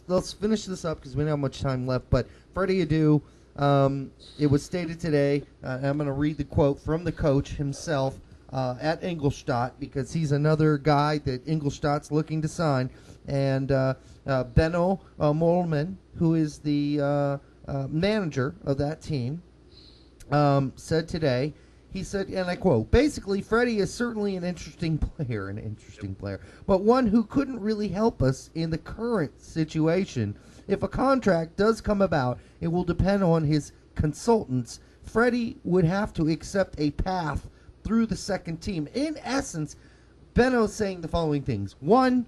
let's finish this up because we don't have much time left. But Freddy Adu, it was stated today. I'm going to read the quote from the coach himself at Ingolstadt because he's another guy that Ingolstadt's looking to sign. And Benno Mollman, who is the manager of that team, said today. He said, and I quote, basically, Freddie is certainly an interesting player, but one who couldn't really help us in the current situation. If a contract does come about, it will depend on his consultants. Freddie would have to accept a path through the second team. In essence, Benno's saying the following things. One,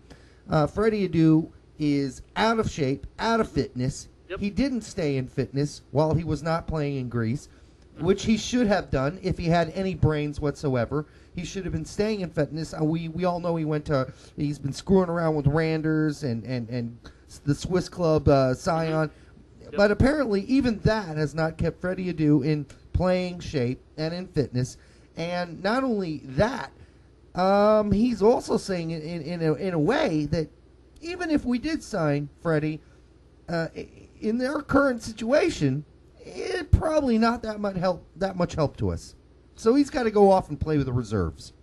Freddy Adu is out of shape, out of fitness. Yep. He didn't stay in fitness while he was not playing in Greece, which he should have done if he had any brains whatsoever. He should have been staying in fitness. We all know he's been screwing around with Randers and the Swiss club Sion. Yep. But apparently even that has not kept Freddy Adu in playing shape and in fitness. And not only that, he's also saying in a way that even if we did sign Freddie, in their current situation, it probably not that much help to us. So he's got to go off and play with the reserves.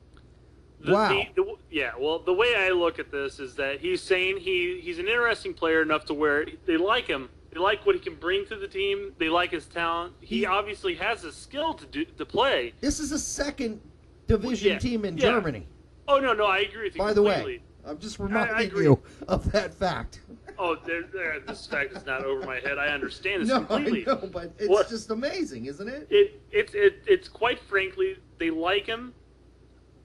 Wow. The way I look at this is that he's saying he's an interesting player enough to where they like him. They like what he can bring to the team. They like his talent. He obviously has the skill to play. This is a second division team in Germany. Oh, no, I agree with you By completely. the way, I'm just reminding you of that fact. Oh, this fact is not over my head. I understand this completely. I know, but it's just amazing, isn't it? It's quite frankly, they like him,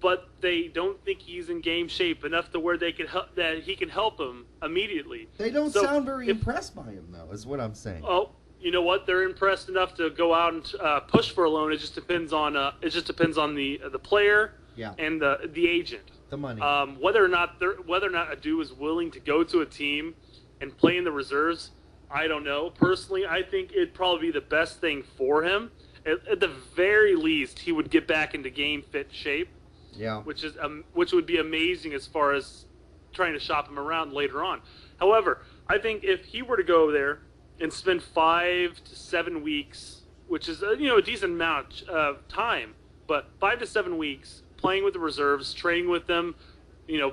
but they don't think he's in game shape enough to where they can that he can help them immedially. They don't sound very impressed by him, though, is what I'm saying. Oh, you know what? They're impressed enough to go out and push for a loan. It just depends on the player and the agent. The money. Whether or not Adu is willing to go to a team and play in the reserves, I don't know. Personally, I think it'd probably be the best thing for him. At the very least, he would get back into game fit shape. Yeah. Which would be amazing as far as trying to shop him around later on. However, I think if he were to go there and spend 5 to 7 weeks, which is a decent amount of time, but 5 to 7 weeks playing with the reserves, training with them,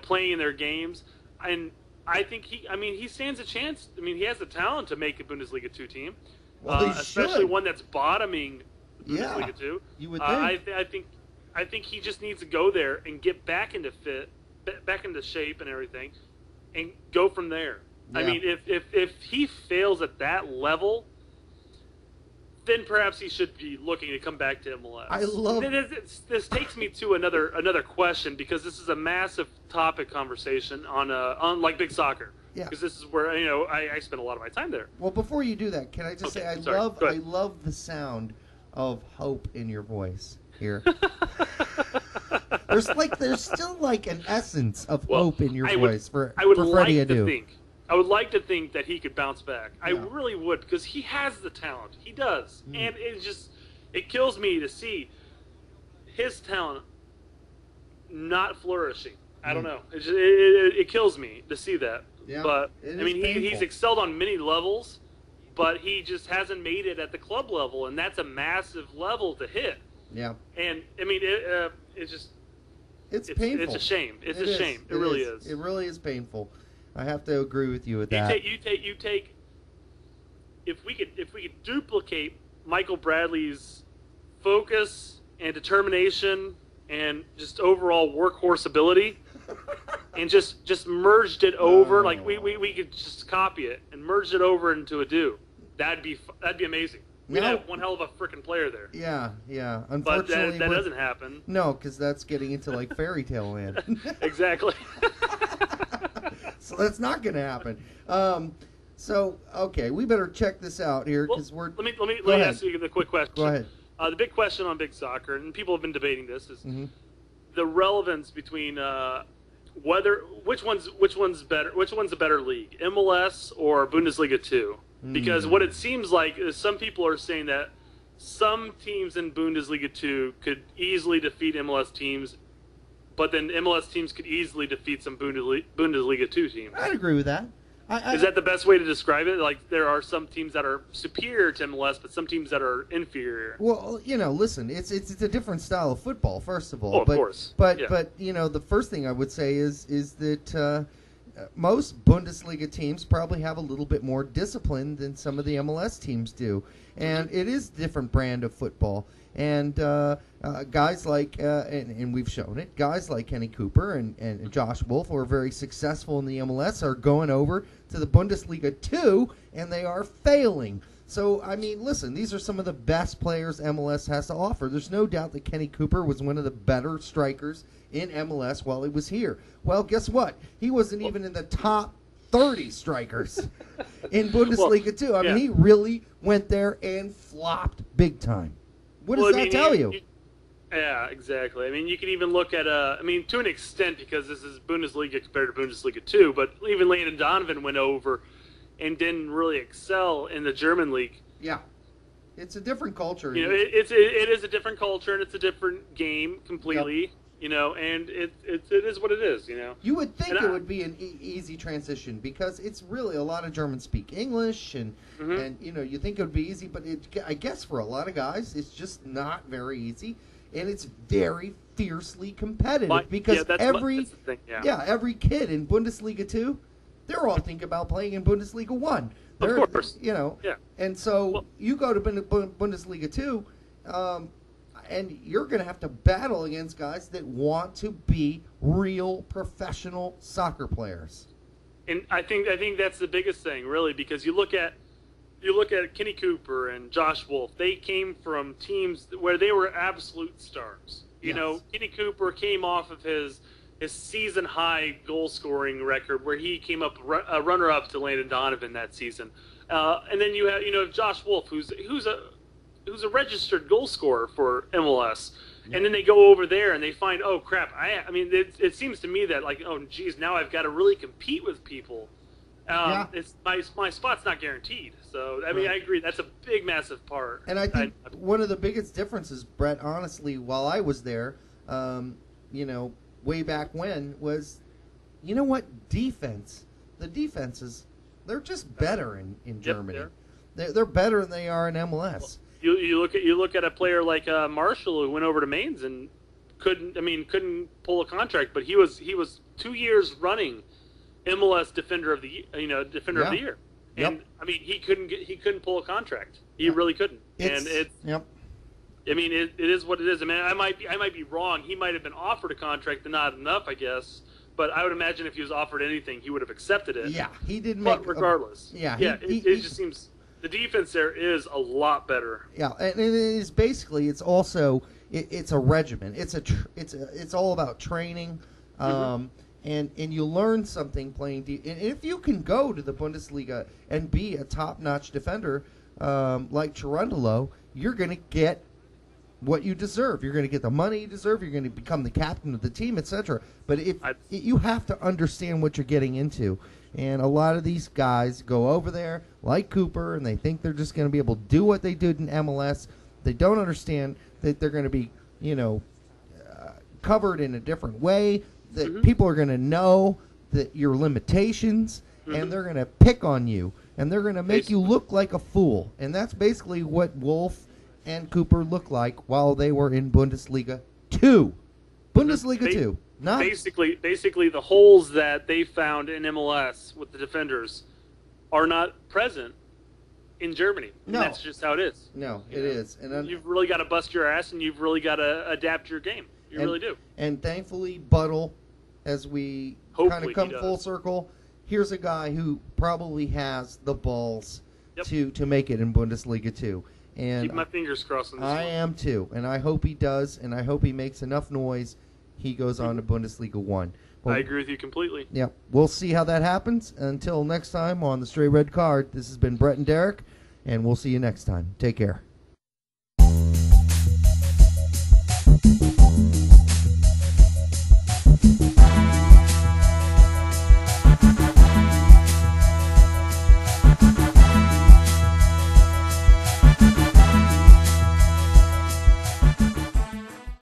playing in their games, and I think he stands a chance. I mean, he has the talent to make a Bundesliga 2 team, especially one that's bottoming Bundesliga 2. You would think. I think he just needs to go there and get back into shape and everything, and go from there. Yeah. I mean, if he fails at that level, then perhaps he should be looking to come back to MLS. This takes me to another question, because this is a massive topic conversation on like big soccer. Yeah. Because this is where I spend a lot of my time there. Well, before you do that, can I just say I love the sound of hope in your voice here. There's still like an essence of hope in your voice for Freddy Adu. I would like to think that he could bounce back. I really would, because he has the talent. He does. And it kills me to see his talent not flourishing. I don't know. It kills me to see that. Yeah, but he's excelled on many levels, but he just hasn't made it at the club level, and that's a massive level to hit. Yeah. And it's painful. It's a shame. It's a shame. It really is. It really is painful. I have to agree with you with that. You take. If we could duplicate Michael Bradley's focus and determination and just overall workhorse ability, and just merged it over, like we could just copy it and merge it over into Adu, that'd be amazing. We'd have one hell of a freaking player there. Yeah. Unfortunately, but that doesn't happen. No, because that's getting into like fairy tale land. Exactly. So that's not going to happen. Okay, we better check this out here because Let me ask you the quick question. Go ahead. The big question on big soccer, and people have been debating this, is the relevance between which one's better, which one's a better league, MLS or Bundesliga 2? Because what it seems like is some people are saying that some teams in Bundesliga 2 could easily defeat MLS teams, but then MLS teams could easily defeat some Bundesliga 2 teams. I'd agree with that. Is that the best way to describe it? Like, there are some teams that are superior to MLS, but some teams that are inferior. Well, listen, it's a different style of football, first of all. Oh, of course. But the first thing I would say is that most Bundesliga teams probably have a little bit more discipline than some of the MLS teams do, and it is a different brand of football. And guys like, and we've shown it, guys like Kenny Cooper and Josh Wolf, who are very successful in the MLS, are going over to the Bundesliga too, and they are failing. So, I mean, listen, these are some of the best players MLS has to offer. There's no doubt that Kenny Cooper was one of the better strikers in MLS while he was here. Well, guess what? He wasn't even in the top 30 strikers in Bundesliga too. I mean, he really went there and flopped big time. What does that tell you? Yeah, exactly. I mean, you can even look at, to an extent, because this is Bundesliga compared to Bundesliga 2, but even Landon Donovan went over and didn't really excel in the German league. Yeah. It's a different culture. It is a different culture, and it's a different game completely, and it is what it is, You would think it would be an easy transition, because it's really a lot of Germans speak English, and you think it would be easy, but I guess for a lot of guys, it's just not very easy, and it's very fiercely competitive, because every kid in Bundesliga 2, they're all thinking about playing in Bundesliga 1. Of course. And so you go to Bundesliga 2, and you're going to have to battle against guys that want to be real professional soccer players. And I think that's the biggest thing, really, because you look at Kenny Cooper and Josh Wolf. They came from teams where they were absolute stars. Kenny Cooper came off of his season high goal scoring record, where he came up runner up to Landon Donovan that season. And then you have Josh Wolf, who's a registered goal scorer for MLS. Yeah. And then they go over there and they find, oh crap! I mean, it seems to me that, like, oh geez, now I've got to really compete with people. It's my spot's not guaranteed. So I mean, I agree. That's a big, massive part. And I think one of the biggest differences, Brett, honestly, while I was there, way back when, was, defense. The defenses, they're just better in Germany. They're better than they are in MLS. You look at a player like Marshall, who went over to Mainz and couldn't pull a contract, but he was 2 years running MLS Defender of the Year. And I mean, he couldn't pull a contract. He really couldn't. It is what it is. I mean, I might be wrong. He might have been offered a contract, but not enough, I guess. But I would imagine if he was offered anything, he would have accepted it. Yeah, he didn't. But regardless, it just seems the defense there is a lot better. Yeah, and it is basically, it's also it's a regimen. It's all about training, and you learn something playing. And if you can go to the Bundesliga and be a top-notch defender like Cherundolo, you're going to get what you deserve. You're going to get the money you deserve. You're going to become the captain of the team, etc. But you have to understand what you're getting into. And a lot of these guys go over there, like Cooper, and they think they're just going to be able to do what they did in MLS. They don't understand that they're going to be, covered in a different way, that people are going to know that your limitations, and they're going to pick on you, and they're going to make you look like a fool. And that's basically what Wolf and Cooper looked like while they were in Bundesliga 2. Bundesliga 2. Not basically the holes that they found in MLS with the defenders are not present in Germany. No. And that's just how it is. No, it is. And you've really got to bust your ass, and you've really got to adapt your game. You really do. And thankfully, Buddle, as we kind of come full circle, here's a guy who probably has the balls to make it in Bundesliga 2. And keep my fingers crossed on this I am too, and I hope he does, and I hope he makes enough noise. He goes on to Bundesliga 1. Well, I agree with you completely. Yeah, we'll see how that happens. Until next time on the Stray Red Card, this has been Brett and Derek, and we'll see you next time. Take care.